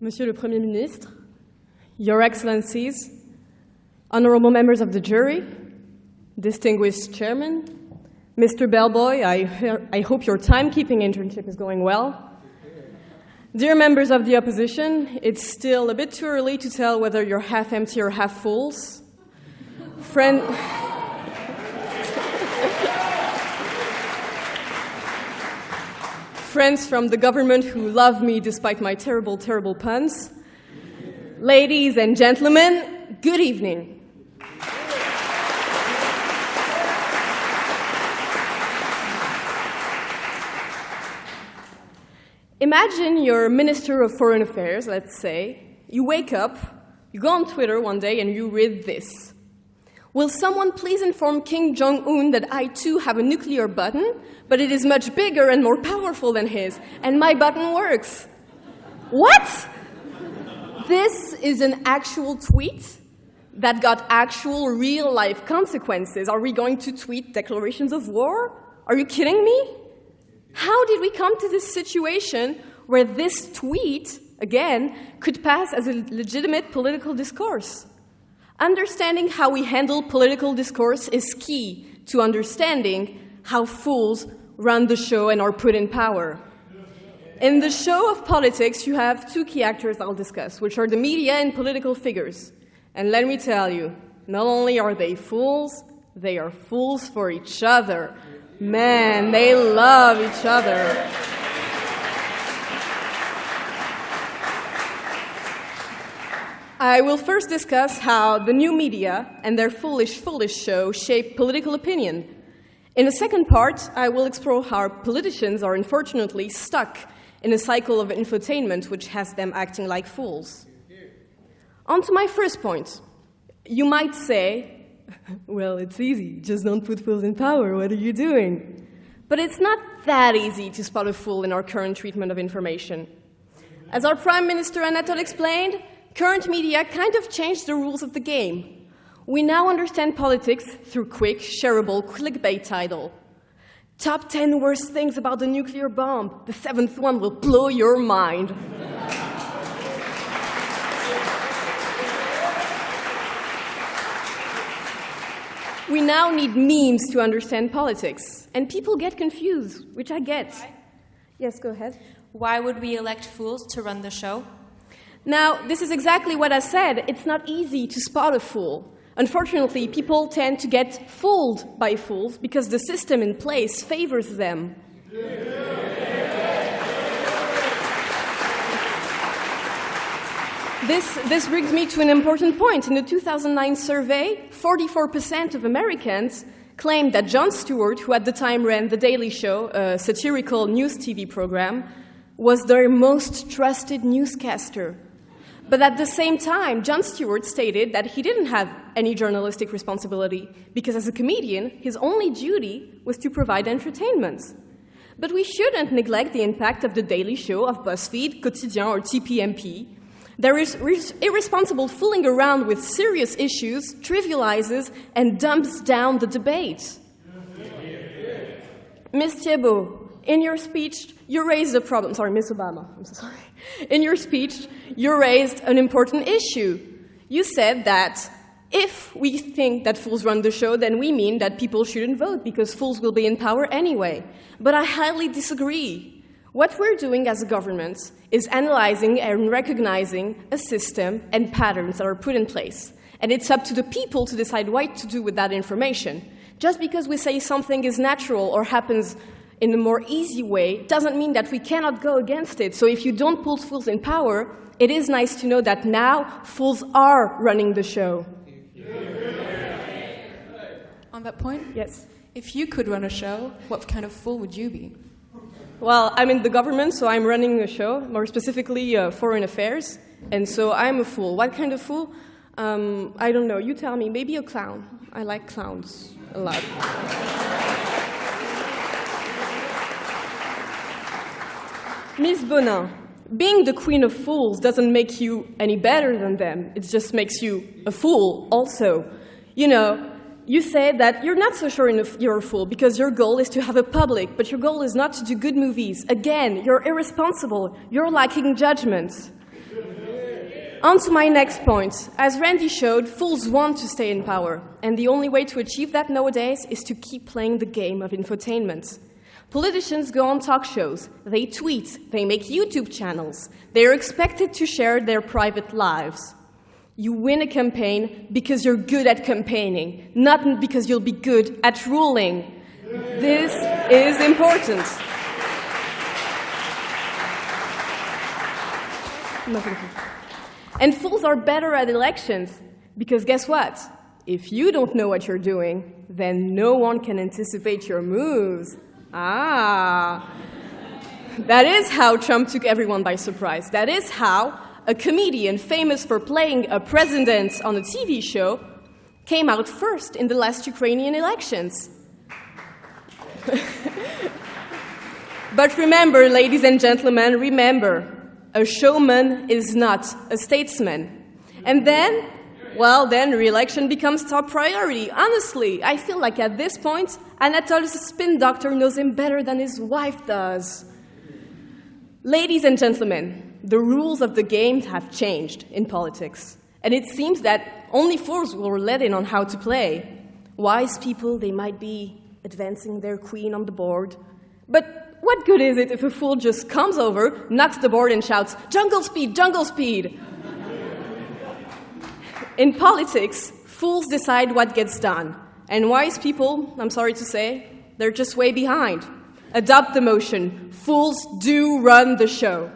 Monsieur le Premier Ministre, Your Excellencies, honorable members of the jury, distinguished chairman, Mr. Bellboy, I hope your timekeeping internship is going well. Dear members of the opposition, it's still a bit too early to tell whether you're half empty or half fulls. Friends from the government who love me despite my terrible, terrible puns. Ladies and gentlemen, good evening. Imagine you're Minister of Foreign Affairs, let's say. You wake up, you go on Twitter one day and you read this. Will someone please inform Kim Jong-un that I too have a nuclear button, but it is much bigger and more powerful than his, and my button works? What? This is an actual tweet that got actual real-life consequences. Are we going to tweet declarations of war? Are you kidding me? How did we come to this situation where this tweet, again, could pass as a legitimate political discourse? Understanding how we handle political discourse is key to understanding how fools run the show and are put in power. In the show of politics, you have two key actors I'll discuss, which are the media and political figures. And let me tell you, not only are they fools for each other. Man, they love each other. I will first discuss how the new media and their foolish show shape political opinion. In the second part, I will explore how politicians are unfortunately stuck in a cycle of infotainment which has them acting like fools. On to my first point. You might say, well, it's easy, just don't put fools in power, what are you doing? But it's not that easy to spot a fool in our current treatment of information. As our Prime Minister Anatole explained, current media kind of changed the rules of the game. We now understand politics through quick, shareable clickbait title. Top 10 worst things about the nuclear bomb. The 7th one will blow your mind. We now need memes to understand politics, and people get confused, which I get. Yes, go ahead. Why would we elect fools to run the show? Now, this is exactly what I said. It's not easy to spot a fool. Unfortunately, people tend to get fooled by fools because the system in place favors them. This brings me to an important point. In the 2009 survey, 44% of Americans claimed that Jon Stewart, who at the time ran The Daily Show, a satirical news TV program, was their most trusted newscaster. But at the same time, Jon Stewart stated that he didn't have any journalistic responsibility because as a comedian, his only duty was to provide entertainment. But we shouldn't neglect the impact of The Daily Show, of BuzzFeed, Quotidien, or TPMP. Their irresponsible fooling around with serious issues trivializes and dumps down the debate. Ms. Thiebaud, in your speech, you raised a problem. Sorry, Ms. Obama, I'm so sorry. In your speech, you raised an important issue. You said that if we think that fools run the show, then we mean that people shouldn't vote because fools will be in power anyway. But I highly disagree. What we're doing as a government is analyzing and recognizing a system and patterns that are put in place. And it's up to the people to decide what to do with that information. Just because we say something is natural or happens in a more easy way doesn't mean that we cannot go against it. So if you don't put fools in power, it is nice to know that now fools are running the show. On that point? Yes. If you could run a show, what kind of fool would you be? Well, I'm in the government, so I'm running a show, more specifically foreign affairs, and so I'm a fool. What kind of fool? I don't know. You tell me. Maybe a clown. I like clowns a lot. Ms. Bonin, being the queen of fools doesn't make you any better than them. It just makes you a fool also. You know, you say that you're not so sure you're a fool because your goal is to have a public, but your goal is not to do good movies. Again, you're irresponsible. You're lacking judgment. On to my next point. As Randy showed, fools want to stay in power, and the only way to achieve that nowadays is to keep playing the game of infotainment. Politicians go on talk shows, they tweet, they make YouTube channels, they are expected to share their private lives. You win a campaign because you're good at campaigning, not because you'll be good at ruling. This is important. And fools are better at elections, because guess what? If you don't know what you're doing, then no one can anticipate your moves. That is how Trump took everyone by surprise. That is how a comedian famous for playing a president on a TV show came out first in the last Ukrainian elections. But remember, ladies and gentlemen, remember, a showman is not a statesman. And then, well, then re-election becomes top priority. Honestly, I feel like at this point, Anatoly's spin doctor knows him better than his wife does. Ladies and gentlemen, the rules of the game have changed in politics. And it seems that only fools were let in on how to play. Wise people, they might be advancing their queen on the board. But what good is it if a fool just comes over, knocks the board and shouts, "Jungle speed, jungle speed!" In politics, fools decide what gets done. And wise people, I'm sorry to say, they're just way behind. Adopt the motion. Fools do run the show.